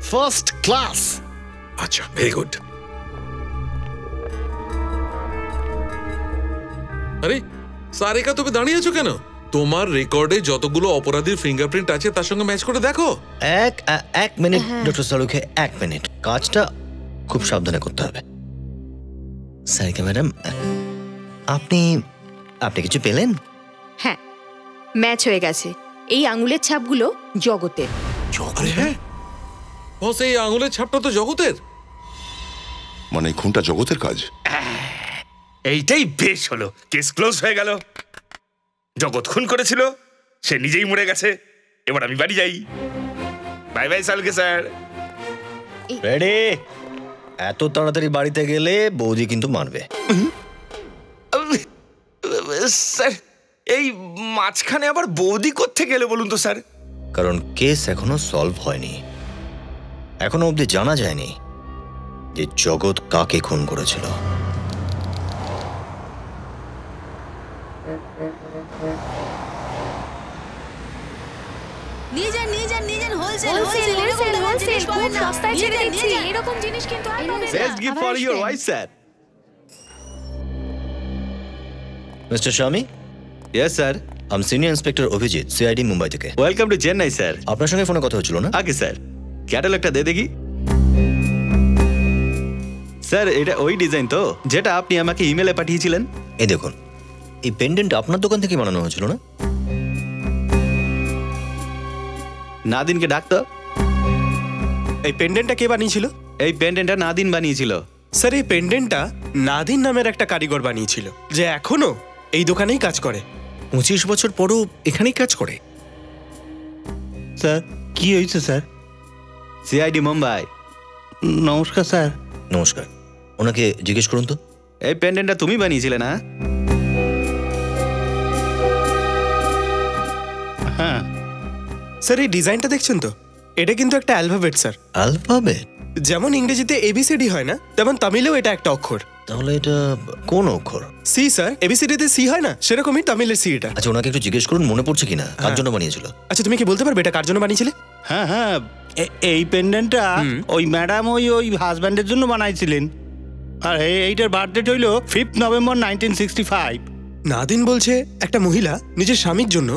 ফার্স্ট ক্লাস। আচ্ছা, ভেরি গুড। আরে সারিকা, তুমি দাঁড়িয়ে আছো কেন? তোমার রেকর্ডে যতগুলো অপরাধীর ফিঙ্গারপ্রিন্ট আছে তার সঙ্গে ম্যাচ করে দেখো। এক মিনিট ডক্টর সালুখে, এক মিনিট। কাজটা খুব সাবধানে করতে হবে। সারিকা ম্যাডাম, আপনি আপনি কিছু পেলেন? হ্যাঁ, ম্যাচ হয়ে গেছে। এই আঙুলের ছাপগুলো জগতের। হ্যাঁ, বস এই আঙুলের ছাপটা তো জগতের। মানে এই খুনটা জগতের কাজ। এইটাই বেশ হলো, কেস ক্লোজ হয়ে গেল। জগৎ খুন করেছিল, সে নিজেই মরে গেছে। এবার আমি বাড়ি যাই। বাই বাই সালকে স্যার। রেডি? এত তাড়াতাড়ি বাড়িতে গেলে বৌদি কিন্তু মারবে। স্যার, এই মাঝখানে আবার বৌদি কোত্থেকে গেলে বলুন তো স্যার? কারণ কেস এখনো সলভ হয়নি। এখনো অবধি জানা যায়নি যে জগৎ কাকে খুন করেছিল। নিয়ে যান হোলসেল খুব সস্তায় ছেড়ে দিচ্ছি। এরকম জিনিস কিন্তু আর পাবে না। Best gift for your wife sir. Mister Shami. Yes sir. আমি senior inspector Abhijit, CID Mumbai থেকে। Welcome to Chennai sir. আপনার সঙ্গে ফোনে কথা হচ্ছিল না? আগে স্যার, ক্যাটালগটা দে দেখি। স্যার, এটা ওই ডিজাইন তো যেটা আপনি আমাকে ইমেলে পাঠিয়েছিলেন? এই দেখুন, এই পেন্ডেন্ট আপনার দোকান থেকে বানানো হয়েছিল না? নাদিনকে ডাকতো। এই পেন্ডেন্টটা কে বানিয়েছিল? এই পেন্ডেন্টটা নাদিন বানিয়েছিল। স্যার, এই পেন্ডেন্টটা নাদিন নামের একটা কারিগর বানিয়েছিল, যে এখনো এই দোকানেই কাজ করে। 25 বছর পরও এখানেই কাজ করে। স্যার, কি হয়েছে স্যার? সিআইডি মুম্বাই। নমস্কার স্যার। নমস্কার। ওনাকে জিজ্ঞেস করুন তো। এই পেন্ডেন্টটা তুমি বানিয়েছিলে না? হ্যাঁ স্যার, এই ডিজাইনটা দেখছেন তো? এটা কিন্তু একটা অ্যালফাবেট স্যার। অ্যালফাবেট? যেমন ইংরেজিতে এবিসিডি হয় না, তেমন তামিলেও এটা একটা অক্ষর। তাহলে এটা কোন অক্ষর? C sir. এবিসিডিতে সি হয় না, সেরকমই তামিলের সি এটা। আচ্ছা, ওনাকে একটু জিজ্ঞেস করুন মনে পড়ছে কিনা কার জন্য বানিয়েছিল। আচ্ছা, তুমি কি বলতে পারবে এটা কার জন্য বানিয়েছিলে? হ্যাঁ হ্যাঁ, এই পেন্ডেন্টটা ওই ম্যাডাম ওই হাজব্যান্ডের জন্য বানাইছিলেন। আর এইটার বার্থডেট হইল 5 নভেম্বর 1965। নাদিন বলছে একটা মহিলা নিজের স্বামীর জন্য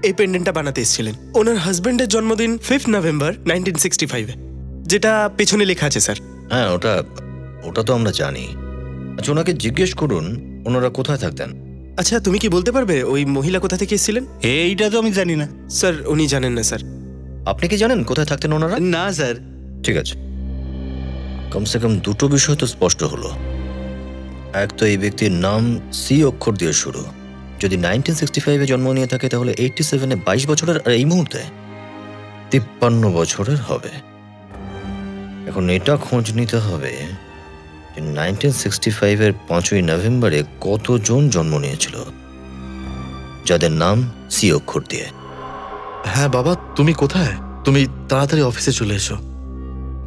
এই পেন্ডেন্টটা বানাতে এসেছিলেন। ওনার হাজবেন্ডের জন্মদিন 5 নভেম্বর 1965, যেটা পেছনে লেখা আছে স্যার। হ্যাঁ, ওটা তো আমরা জানি। আচ্ছা, ওনাকে জিজ্ঞেস করুন ওনারা কোথায় থাকতেন। আচ্ছা, তুমি কি বলতে পারবে ওই মহিলা কোথা থেকে এসেছিলেন? এইটা তো আমি জানি না স্যার। উনি জানেন না স্যার। আপনি কি জানেন কোথায় থাকতেন ওনারা? না স্যার। ঠিক আছে, কমসে কম দুটো বিষয় তো স্পষ্ট হলো। এক তো এই ব্যক্তির নাম সি অক্ষর দিয়ে শুরু। যদি 1965-এ জন্ম নিয়ে থাকে তাহলে 87-এ 22 বছরের, আর এই মুহূর্তে 53 বছরের হবে। এখন এটা খোঁজ নিতে হবে যে 1965-এর 5ই নভেম্বরে কতজন জন্ম নিয়েছিল যাদের নাম সি অক্ষর দিয়ে। হ্যাঁ বাবা, তুমি কোথায়? তুমি তাড়াতাড়ি অফিসে চলে এসো।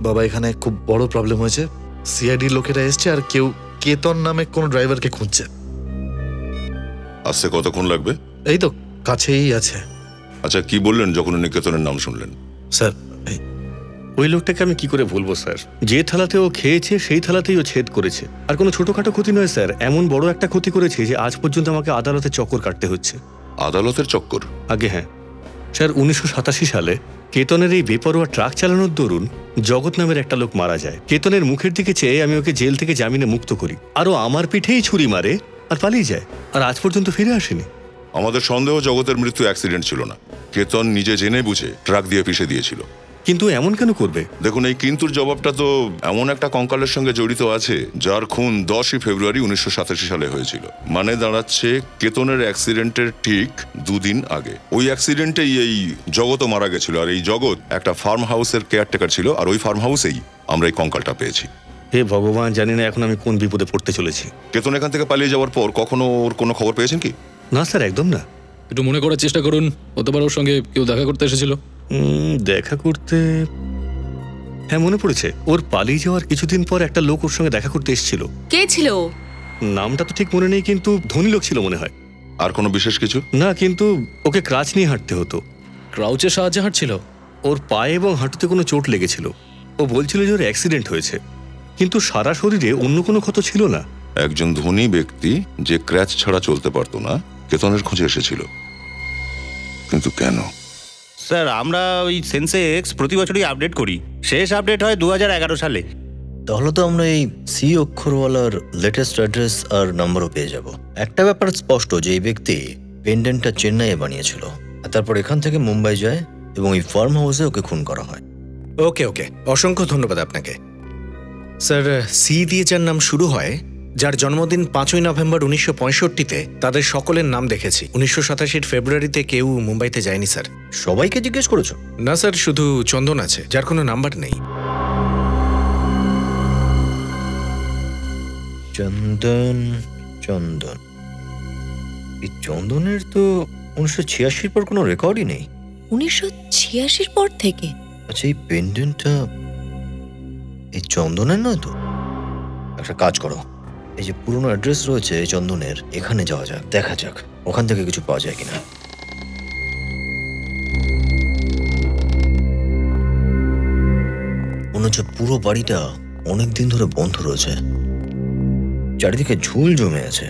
বাবা, এখানে খুব বড় প্রবলেম হয়েছে। সিআইডির লোকেরা এসছে আর কেউ কেতন নামে কোনো ড্রাইভারকে খুঁজছে। আসতে কতক্ষণ লাগবে? এই তো কাছেই আছে। আচ্ছা, কি বললেন যখন উনি কেতনের নাম শুনলেন? স্যার, ওই লোকটাকে আমি কি করে ভুলবো স্যার? যে থালাতে ও খেয়েছে সেই থালাতেই ও ছেদ করেছে। আর কোনো ছোটখাটো ক্ষতি নয় স্যার, এমন বড় একটা ক্ষতি করেছে যে আজ পর্যন্ত আমাকে আদালতে চক্কর কাটতে হচ্ছে। আদালতের চক্কর? আগে হ্যাঁ স্যার, 1987 সালে কেতনের এই বেপরোয়া ট্রাক চালানোর দরুন জগৎ নামের একটা লোক মারা যায়। কেতনের মুখের দিকে চেয়ে আমি ওকে জেল থেকে জামিনে মুক্ত করি, আর ও আমার পিঠেই ছুরি মারে আর পালিয়ে যায়, আর আজ পর্যন্ত ফিরে আসেনি। আমাদের সন্দেহ জগতের মৃত্যু অ্যাক্সিডেন্ট ছিল না, কেতন নিজে জেনে বুঝে ট্রাক দিয়ে পিষে দিয়েছিল। কিন্তু এমন কেন করবে? দেখুন, এই কিন্তুর জবাবটা তো এমন একটা কঙ্কালের সঙ্গে জড়িত আছে যার খুন 10ই ফেব্রুয়ারি 1987 সালে হয়েছিল। মানে দাঁড়াচ্ছে কেতনের অ্যাক্সিডেন্টের ঠিক 2 দিন আগে। ওই অ্যাক্সিডেন্টেই এই জগতও মারা গেছিল, আর এই জগৎ একটা ফার্ম হাউসের কেয়ারটেকার ছিল, আর ওই ফার্ম হাউসেই আমরা এই কঙ্কালটা পেয়েছি। হে ভগবান, জানি না এখন আমি কোন বিপদে পড়তে চলেছি। কেতন এখান থেকে পালিয়ে যাওয়ার পর কখনো ওর কোনো খবর পেয়েছেন কি? না স্যার, একদম না। একটু মনে করার চেষ্টা করুন, হতে পারে ওর সঙ্গে কেউ দেখা করতে এসেছিল। দেখা করতে? হ্যাঁ, মনে পড়েছে। ওর পালিয়ে যাওয়ার কিছুদিন পর একটা লোক ওর সঙ্গে দেখা করতে এসেছিল। কে ছিল? নামটা তো ঠিক মনে নেই, কিন্তু ধনী লোক ছিল মনে হয়। আর কোনো বিশেষ কিছু না, কিন্তু ওকে ক্রাচ নিয়ে হাঁটতে হতো। ক্রাউচের সাহায্যে হাঁটছিল? ওর পায়ে এবং হাঁটুতে কোনো চোট লেগেছিল। ও বলছিল যে ওর অ্যাক্সিডেন্ট হয়েছে, কিন্তু সারা শরীরে অন্য কোনো ক্ষত ছিল না। একজন ধনী ব্যক্তি যে ক্র্যাচ ছাড়া চলতে পারতো না, কেতনের খোঁজে এসেছিল, কিন্তু কেন? স্যার, আমরা ওই সেন্সেক্স প্রতি বছরই আপডেট করি। শেষ আপডেট হয় 2011 সালে। তাহলে তো আমরা এই সি অক্ষরওয়ালার লেটেস্ট অ্যাড্রেস আর নাম্বারও পেয়ে যাব। একটা ব্যাপার স্পষ্ট যে এই ব্যক্তি পেন্ডেন্টটা চেন্নাইয়ে বানিয়েছিল, আর তারপর এখান থেকে মুম্বাই যায় এবং এই ফার্ম হাউসে ওকে খুন করা হয়। ওকে ওকে, অসংখ্য ধন্যবাদ আপনাকে। স্যার, সি দিয়ে যার নাম শুরু হয়, যার জন্মদিন 5ই নভেম্বর 1965-তে, তাদের সকলের নাম দেখেছি। 1987 ফেব্রুয়ারিতে কেউ মুম্বাইতে যায়নি স্যার। সবাইকে জিজ্ঞেস করেছো? না স্যার, শুধু চন্দন আছে, যার কোনো নাম্বার নেই। চন্দন চন্দন এই চন্দনের তো 1986 পর কোনো রেকর্ডই নেই। 1986 পর থেকে? আচ্ছা, এই পেন্ডেন্টটা এই চন্দনের নয় তো? একটা কাজ করো, এই যে পুরনো অ্যাড্রেস রয়েছে এই চন্দনের, এখানে যাওয়া যাক, দেখা যাক ওখান থেকে কিছু পাওয়া যায় কিনা। মনে হচ্ছে পুরো বাড়িটা অনেকদিন ধরে বন্ধ রয়েছে, চারিদিকে ঝুল জমে আছে।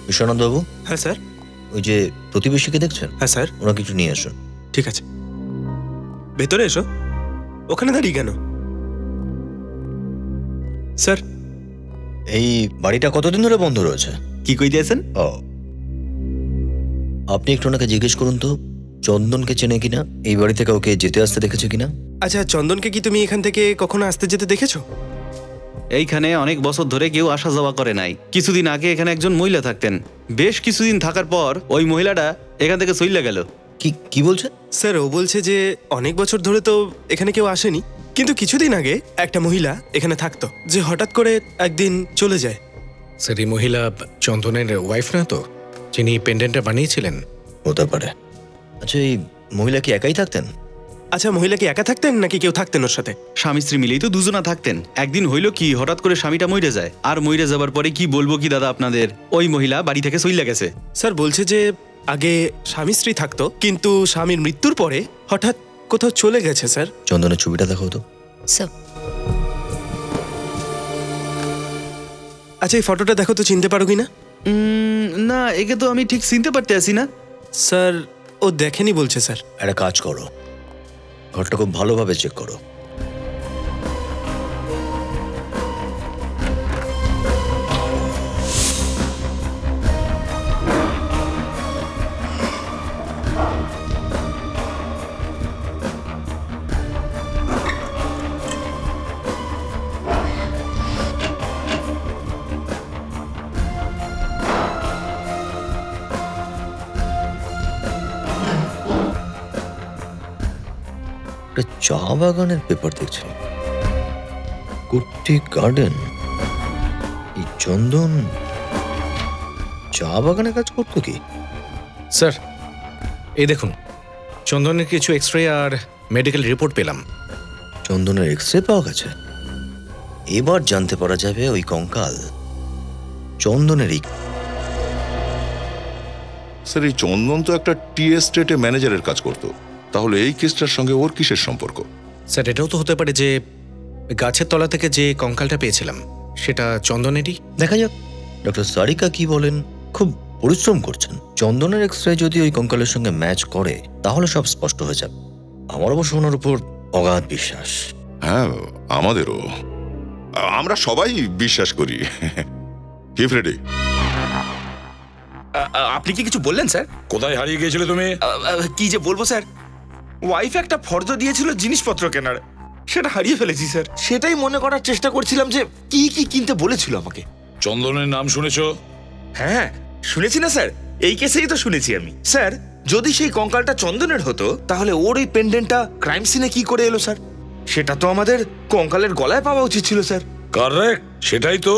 বিশ্বনাথ বাবু। হ্যাঁ স্যার। ওই যে প্রতিবেশীকে দেখছেন? হ্যাঁ স্যার। ওনাকে একটু নিয়ে আসুন। ঠিক আছে, ভেতরে এসো। ওখানে দাঁড়িয়ে কেন? স্যার, এই বাড়িটা কতদিন ধরে বন্ধ রয়েছে? কি কই দিয়েছেন? ও, আপনি একটু ওনাকে জিজ্ঞেস করুন তো চন্দনকে চেনে কিনা, এই বাড়ি থেকে ওকে যেতে আসতে দেখেছো কিনা। আচ্ছা, চন্দনকে কি তুমি এখান থেকে কখনো আসতে যেতে দেখেছো? এইখানে অনেক বছর ধরে কেউ আসা যাওয়া করে নাই। কিছুদিন আগে এখানে একজন মহিলা থাকতেন, বেশ কিছুদিন থাকার পর ওই মহিলাটা এখান থেকে চলে গেল। কি বলছে? স্যার, ও বলছে যে অনেক বছর ধরে তো এখানে কেউ আসেনি, কিন্তু কিছুদিন আগে একটা মহিলা এখানে থাকতো, যে হঠাৎ করে একদিন চলে যায়। স্যার, এই মহিলা চন্দনের ওয়াইফ না তো, যিনি পেন্ডেন্টটা বানিয়েছিলেন? হতে পারে। আচ্ছা, এই মহিলা কি একাই থাকতেন? আচ্ছা, মহিলা কি একা থাকতেন নাকি কেউ থাকতেন ওর সাথে? স্বামী স্ত্রী মিলেই তো দুজনা থাকতেন। একদিন হইল কি, হঠাৎ করে স্বামীটা মরে যায়, আর মরে যাবার পরে কি বলবো কি দাদা আপনাদের, ওই মহিলা বাড়ি থেকে চলে গেছে। স্যার বলছে যে আগে স্বামী স্ত্রী থাকতো, কিন্তু স্বামীর মৃত্যুর পরে হঠাৎ কোথাও চলে গেছে। স্যার, চন্দনের ছবিটা দেখাও তো। স্যার, আচ্ছা, এই ফটোটা দেখো তো, চিনতে পারো কিনা? না, একে তো আমি ঠিক চিনতে পারতে আসি না। স্যার, ও দেখেনি বলছে। স্যার, একটা কাজ করো, ঘরটা খুব ভালোভাবে চেক করো। চা বাগানের পেপার দেখছি, কুট্টি গার্ডেন। এই চন্দন চা বাগানে কাজ করতো কি? স্যার, এই দেখুন, চন্দনের কিছু এক্সরে আর মেডিকেল রিপোর্ট পেলাম। চন্দনের এক্সরে পাওয়া গেছে? এবার জানতে পারা যাবে ওই কঙ্কাল চন্দনেরই। স্যার, এই চন্দন তো একটা টি এস্টেটে ম্যানেজারের কাজ করতো, তাহলে এই কেসটার সঙ্গে ওর কিসের সম্পর্ক? স্যার, এটাও তো হতে পারে যে গাছের তলা থেকে যে কঙ্কালটা পেয়েছিলাম সেটা চন্দনেরই। দেখা যাক ডক্টর সারিকা কি বলেন। খুব পরিশ্রম করছেন। চন্দনের এক্সরে যদি ওই কঙ্কালের সঙ্গে ম্যাচ করে তাহলে সব স্পষ্ট হয়ে যাবে। আমার অবশ্য ওনার উপর অগাধ বিশ্বাস। হ্যাঁ, আমাদেরও। আমরা সবাই বিশ্বাস করি। কি ফ্রেডি? আপনি কি কিছু বললেন স্যার? কোথায় হারিয়ে গিয়েছিলে তুমি? কি যে বলবো স্যার, ওয়াইফ একটা ফর্দ দিয়েছিল জিনিসপত্র কেনার, সেটা হারিয়ে ফেলেছি স্যার। সেটাই মনে করার চেষ্টা করছিলাম যে কি কি কিনতে বলেছিল আমাকে। চন্দনের নাম শুনেছো? হ্যাঁ শুনেছি না স্যার, এই কেসেই তো শুনেছি আমি। স্যার যদি সেই কঙ্কালটা চন্দনের হতো তাহলে ওর এই পেন্ডেন্টটা ক্রাইম সিনে কি করে এলো স্যার? সেটা তো আমাদের কঙ্কালের গলায় পাওয়া উচিত ছিল স্যার। কারেক্ট, সেটাই তো।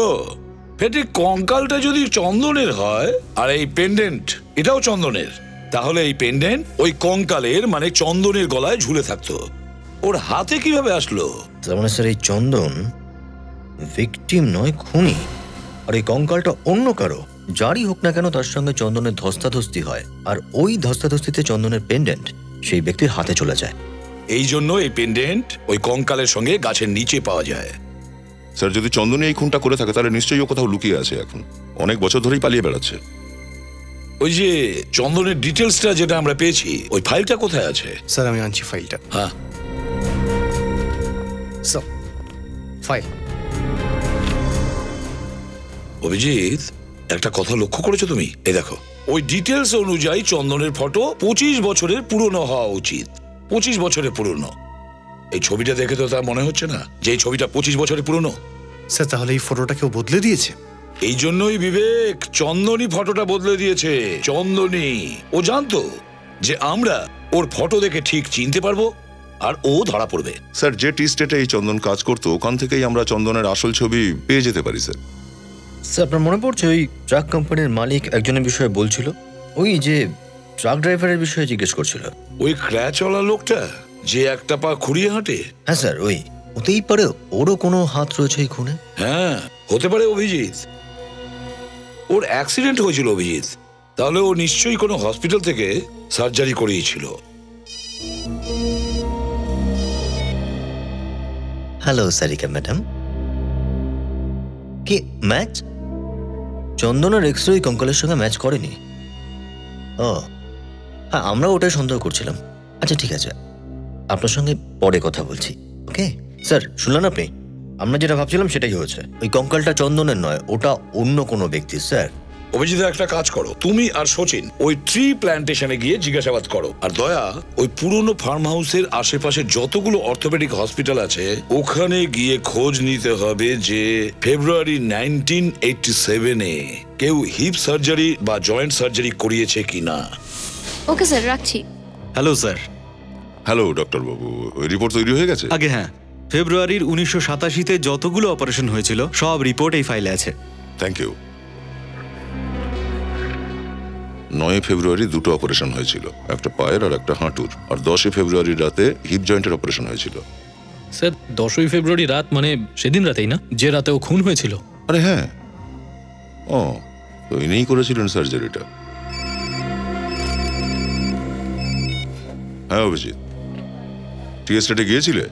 ফেটি কঙ্কালটা যদি চন্দনের হয় আর এই পেন্ডেন্ট এটাও চন্দনের, তাহলে এই পেন্ডেন্ট ওই কঙ্কালের মানে চন্দনের গলায় ঝুলে থাকতো। ওর হাতে কিভাবে আসলো? তার মানে স্যার এই চন্দন ভিকটিম নয়, খুনি। আর এই কঙ্কালটা অন্য কারো, যারই হোক না কেন তার সঙ্গে চন্দনের ধস্তাধস্তি হয়, আর ওই ধস্তাধস্তিতে চন্দনের পেন্ডেন্ট সেই ব্যক্তির হাতে চলে যায়। এই জন্য এই পেন্ডেন্ট ওই কঙ্কালের সঙ্গে গাছের নিচে পাওয়া যায়। স্যার যদি চন্দনী এই খুনটা করে থাকে তাহলে নিশ্চয়ই ও কোথাও লুকিয়ে আছে, এখন অনেক বছর ধরেই পালিয়ে বেড়াচ্ছে। ওই যে চন্দনের ডিটেলসটা যেটা আমরা পেয়েছি, ওই ফাইলটা কোথায় আছে? স্যার আমি আনছি ফাইলটা। হ্যাঁ ফাইল। অভিজিৎ, একটা কথা লক্ষ্য করেছো তুমি? এই দেখো, ওই ডিটেলস অনুযায়ী চন্দনের ফটো 25 বছরের পুরনো হওয়া উচিত। 25 বছরের পুরনো। এই ছবিটা দেখে তো তা মনে হচ্ছে না যে এই ছবিটা 25 বছরের পুরনো। স্যার তাহলে এই ফটোটা কেউ বদলে দিয়েছে? এই জন্যই বিবেক চন্দনী ফটোটা বদলে দিয়েছে। চন্দনী ও জানতো যে আমরা ওর ফটো দেখে ঠিক চিনতে পারবো আর ও ধরা পড়বে। স্যার যে টি স্টেটে এই চন্দন কাজ করতো ওখান থেকেই আমরা চন্দনের আসল ছবি পেয়ে যেতে পারি স্যার। স্যার আপনার মনে পড়ছে ওই ট্রাক কোম্পানির মালিক একজনের বিষয়ে বলছিল, ওই যে ট্রাক ড্রাইভারের বিষয়ে জিজ্ঞেস করছিল? ওই ক্র্যাচওয়ালা লোকটা যে একটা পা খুঁড়িয়ে হাঁটে? হ্যাঁ স্যার, ওই হতেই পারে ওরও কোনো হাত রয়েছে এই খুনে। হ্যাঁ হতে পারে অভিজিৎ। ওর অ্যাক্সিডেন্ট হয়েছিল অভিজিৎ, তাহলে ও নিশ্চয়ই কোনো হসপিটাল থেকে সার্জারি করিয়েছিল। হ্যালো সারিকা ম্যাডাম, কি ম্যাচ? চন্দনের এক্সরে ওই কঙ্কালের সঙ্গে ম্যাচ করেনি? ও হ্যাঁ, আমরা ওটাই সন্দেহ করছিলাম। আচ্ছা ঠিক আছে, আপনার সঙ্গে পরে কথা বলছি। ওকে স্যার, শুনলেন আপনি? আমরা যেটা ভাবছিলাম সেটাই হয়েছে। ওই কঙ্কালটা চন্দনের নয়, ওটা অন্য কোনো ব্যক্তি। স্যার অভিজিৎ একটা কাজ করো, তুমি আর সচিন ওই ট্রি প্ল্যান্টেশনে গিয়ে জিজ্ঞাসাবাদ করো। আর দয়া ওই পুরনো ফার্ম হাউসের আশেপাশে যতগুলো অর্থোপেডিক হসপিটাল আছে ওখানে গিয়ে খোঁজ নিতে হবে যে ফেব্রুয়ারি 1987-এ কেউ হিপ সার্জারি বা জয়েন্ট সার্জারি করিয়েছে কিনা। ওকে স্যার, রাখছি। Hello sir. হ্যালো ডক্টর বাবু, ওই রিপোর্ট তৈরি হয়ে গেছে? আগে হ্যাঁ, ফেব্রুয়ারির 1987-তে যতগুলো অপারেশন হয়েছিল সব রিপোর্ট এই ফাইলে আছে। Thank you. 9 ফেব্রুয়ারি দুটো অপারেশন হয়েছিল, একটা পায়ের আর একটা হাঁটুর। আর 10 ফেব্রুয়ারি রাতে হিপ জয়েন্টের অপারেশন হয়েছিল। স্যার 10 ফেব্রুয়ারি রাত মানে সেদিন রাতেই না, যে রাতে ও খুন হয়েছিল? আরে হ্যাঁ, ও তো ইনিই করেছিলেন সার্জারিটা। হ্যাঁ অভিজিৎ, টি স্টেটে গিয়েছিলে?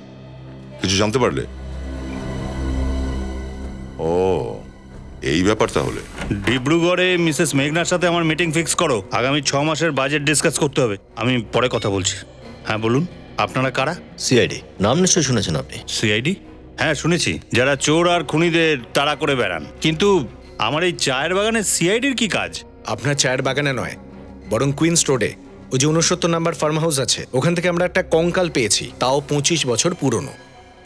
কিছু জানতে পারলে? ও এই ব্যাপার তাহলে। ডিব্রুগড়ে মিসেস মেঘনার সাথে আমার মিটিং ফিক্স করো। আগামী 6 মাসের বাজেট ডিসকাস করতে হবে। আমি পরে কথা বলছি। হ্যাঁ বলুন, আপনারা কারা? সিআইডি নাম নিশ্চয়ই শুনেছেন আপনি? সিআইডি? হ্যাঁ শুনেছি, যারা চোর আর খুনিদের তাড়া করে বেড়ান। কিন্তু আমার এই চায়ের বাগানে সিআইডির কি কাজ? আপনার চায়ের বাগানে নয়, বরং কুইন্স রোডে ওই যে 69 নাম্বার ফার্ম হাউস আছে, ওখান থেকে আমরা একটা কঙ্কাল পেয়েছি, তাও 25 বছর পুরনো।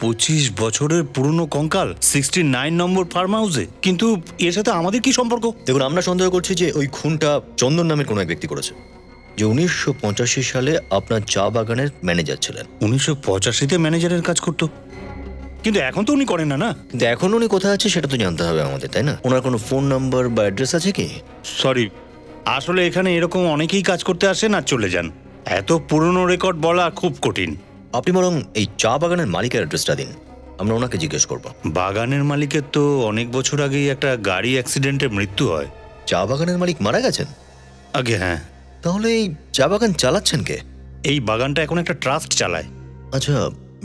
25 বছরের পুরনো কঙ্কাল 69 নম্বর ফার্ম হাউসে? কিন্তু এর সাথে আমাদের কি সম্পর্ক? দেখুন, আমরা সন্দেহ করছি যে ওই খুনটা চন্দন নামের কোনো এক ব্যক্তি করেছে, যে 1985 সালে আপনার চা বাগানের ম্যানেজার ছিলেন। 1985-তে ম্যানেজারের কাজ করতো, কিন্তু এখন তো উনি করেন না। না, কিন্তু এখন উনি কোথায় আছে সেটা তো জানতে হবে আমাদের, তাই না? ওনার কোনো ফোন নাম্বার বা অ্যাড্রেস আছে কি? সরি, আসলে এখানে এরকম অনেকেই কাজ করতে আসেন আর চলে যান। এত পুরনো রেকর্ড বলা খুব কঠিন। আপনি বরং এই চা বাগানের মালিকের অ্যাড্রেসটা দিন, আমরা ওনাকে জিজ্ঞেস করব। বাগানের মালিকের তো অনেক বছর আগেই একটা গাড়ি অ্যাক্সিডেন্টে মৃত্যু হয়। চা বাগানের মালিক মারা গেছেন? আগে হ্যাঁ। তাহলে এই চা বাগান চালাচ্ছেন কে? এই বাগানটা এখন একটা ট্রাস্ট চালায়। আচ্ছা,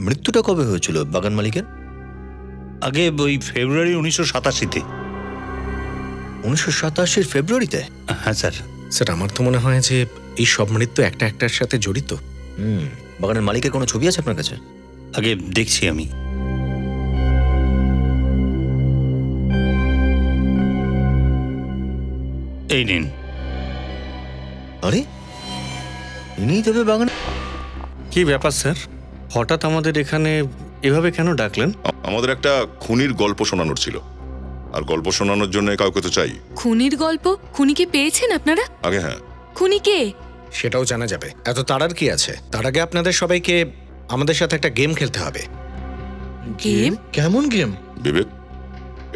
মৃত্যুটা কবে হয়েছিল বাগান মালিকের? আগে ওই ফেব্রুয়ারি 1987-তে। 1987 ফেব্রুয়ারিতে? হ্যাঁ স্যার। স্যার আমার তো মনে হয় যে এই সব মৃত্যু একটা একটার সাথে জড়িত। বাগানের মালিকের কোনো ছবি আছে আপনার কাছে? আগে দেখছি আমি। এই নিন। আরে ইনি তবে বাগান। কি ব্যাপার স্যার, হঠাৎ আমাদের এখানে এভাবে কেন ডাকলেন? আমাদের একটা খুনির গল্প শোনানোর ছিল, আর গল্প শোনানোর জন্য কাউকে তো চাই। খুনির গল্প? খুনিকে পেয়েছেন আপনারা? আগে হ্যাঁ। খুনি কে? সেটাও জানা যাবে। এত তাড়ার কি আছে? তার আগে আপনাদের সবাইকে আমাদের সাথে একটা গেম খেলতে হবে। গেম? কেমন গেম? বিবেক,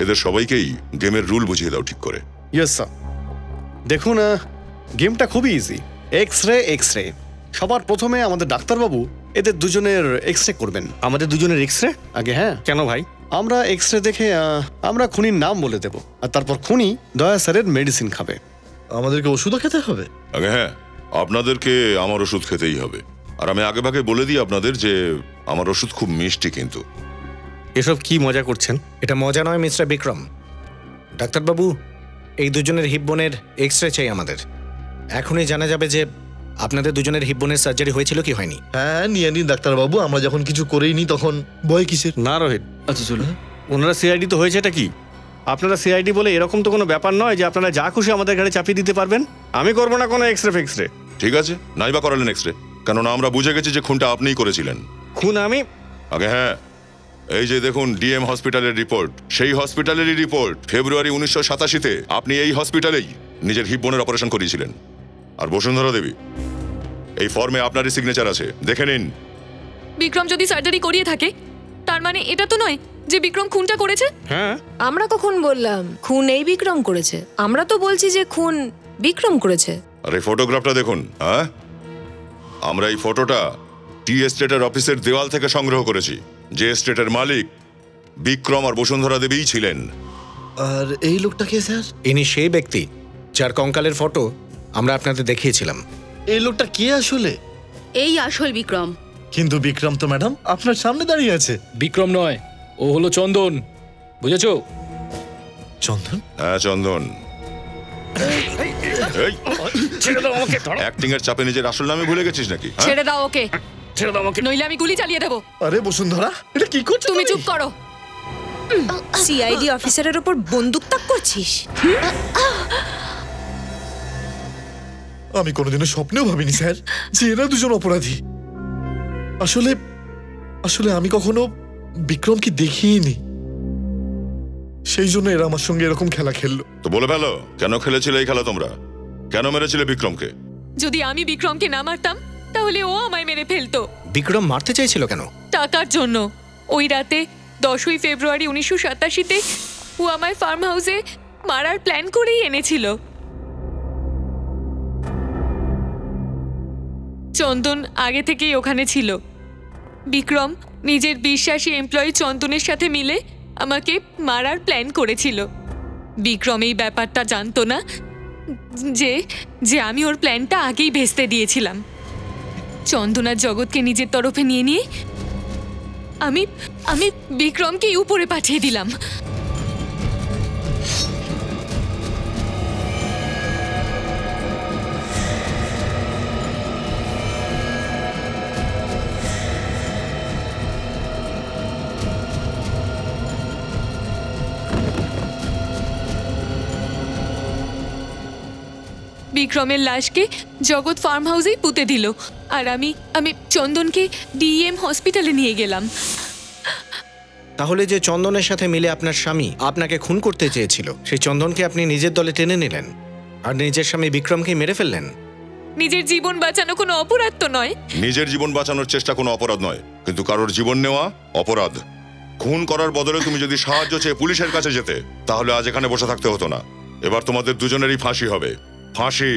এদের সবাইকেই গেমের রুল বুঝিয়ে দাও ঠিক করে। Yes sir. দেখুন, গেমটা খুবই ইজি। X ray. সবার প্রথমে আমাদের ডাক্তারবাবু এদের দুজনের এক্স রে করবেন। আমাদের দুজনের এক্স রে? আগে হ্যাঁ। কেন ভাই? আমরা এক্স রে দেখে আমরা খুনির নাম বলে দেব, আর তারপর খুনি দয়া স্যারের মেডিসিন খাবে। আমাদেরকে ওষুধও খেতে হবে? আগে হ্যাঁ, আপনাদেরকে আমার ওষুধ খেতেই হবে। আর আমি আগে ভাগে বলে দিই আপনাদের যে আমার ওষুধ খুব মিষ্টি। কিন্তু এসব কি মজা করছেন? এটা মজা নয় মিস্টার বিক্রম। ডাক্তারবাবু, এই দুজনের হিপ বোনের এক্স রে চাই আমাদের। এখনই জানা যাবে যে আপনাদের দুজনের হিপ বোনের সার্জারি হয়েছিল কি হয়নি। হ্যাঁ, নিয়ে নিন ডাক্তারবাবু, আমরা যখন কিছু করেই নি তখন ভয় কিসের? না রোহিত, আচ্ছা চলুন। ওনারা সিআইডি তো হয়েছে, এটা কি? আপনারা সিআইডি বলে এরকম তো কোনো ব্যাপার নয় যে আপনারা যা খুশি আমাদের ঘাড়ে চাপিয়ে দিতে পারবেন। আমি করবো না কোনো এক্স রে। ঠিক আছে, নাইবা করালেন এক্স রে, কেননা আমরা বুঝে গেছি যে খুনটা আপনিই করেছিলেন। খুন আমি? আগে হ্যাঁ, এই যে দেখুন ডিএম হসপিটালের রিপোর্ট, সেই হসপিটালেরই রিপোর্ট। ফেব্রুয়ারি 1987-তে আপনি এই হসপিটালেই নিজের হিপ বোনের অপারেশন করিয়েছিলেন। আর বসুন্ধরা দেবী, এই ফর্মে আপনারই সিগনেচার আছে, দেখে নিন। বিক্রম যদি সার্জারি করিয়ে থাকে, তার মানে এটা তো নয় যে বিক্রম খুনটা করেছে। হ্যাঁ। আমরা কখন বললাম খুন এই বিক্রম করেছে? আমরা তো বলছি যে খুন বিক্রম করেছে। আর এই ফটোগ্রাফটা দেখুন। হ্যাঁ, আমরা এই ফটোটা টি এস্টেটের অফিসের দেওয়াল থেকে সংগ্রহ করেছি। যে এস্টেটের মালিক বিক্রম আর বসুন্ধরা দেবীই ছিলেন। আর এই লোকটা কে স্যার? ইনি সেই ব্যক্তি যার কঙ্কালের ফটো আমরা আপনাদের দেখিয়েছিলাম। এই লোকটা কে আসলে? এই আসল বিক্রম। কিন্তু বিক্রম তো ম্যাডাম আপনার সামনে দাঁড়িয়ে আছে। বিক্রম নয়, ও হলো চন্দন, বুঝেছো? চন্দন? হ্যাঁ চন্দন। অ্যাক্টিং এর চাপে নিজের আসল নামে ভুলে গেছিস নাকি? ছেড়ে দাও ওকে, ছেড়ে দাও ওকে, নইলে আমি গুলি চালিয়ে দেবো। আরে বসুন্ধরা, এটা কি করছো তুমি? চুপ করো। সিআইডি অফিসারের উপর বন্দুক তাক করছিস? আমি কোনোদিনও স্বপ্নেও ভাবিনি স্যার যে এরা দুজন অপরাধী। আসলে আসলে আমি কখনো বিক্রমকে দেখিনি, সেই জন্য এরা আমার সঙ্গে এরকম খেলা খেললো। তো বলে ফেলো, কেন খেলেছিলে এই খেলা তোমরা? কেন মেরেছিলে বিক্রমকে? যদি আমি বিক্রমকে না মারতাম তাহলে ও আমায় মেরে ফেলতো। বিক্রম মারতে চাইছিল কেন? টাকার জন্য। ওই রাতে 10ই ফেব্রুয়ারি 1987-তে ও আমায় ফার্ম হাউসে মারার প্ল্যান করেই এনেছিল। চন্দন আগে থেকেই ওখানে ছিল। বিক্রম নিজের বিশ্বাসী এমপ্লয়ি চন্দনের সাথে মিলে আমাকে মারার প্ল্যান করেছিল। বিক্রম এই ব্যাপারটা জানতো না যে যে আমি ওর প্ল্যানটা আগেই ভেস্তে দিয়েছিলাম। চন্দন আর জগৎকে নিজের তরফে নিয়ে নিয়ে আমি আমি বিক্রমকে উপরে পাঠিয়ে দিলাম। বিক্রমের লাশকে জগৎ ফার্ম হাউসেই পুঁতে দিল, আর আমি চন্দনকে ডিএম হসপিটালে নিয়ে গেলাম। তাহলে যে চন্দনের সাথে মিলে আপনার স্বামী আপনাকে খুন করতে চেয়েছিল, সেই চন্দনকে আপনি নিজের দলে টেনে নিলেন আর নিজের স্বামী বিক্রমকে মেরে ফেললেন। নিজের জীবন বাঁচানো কোনো অপরাধ তো নয়। নিজের জীবন বাঁচানোর চেষ্টা কোনো অপরাধ নয়, কিন্তু কারোর জীবন নেওয়া অপরাধ। খুন করার বদলে তুমি যদি সাহায্য চেয়ে পুলিশের কাছে যেতে, তাহলে আজ এখানে বসে থাকতে হতো না। এবার তোমাদের দুজনেরই ফাঁসি হবে। ফাঁসি।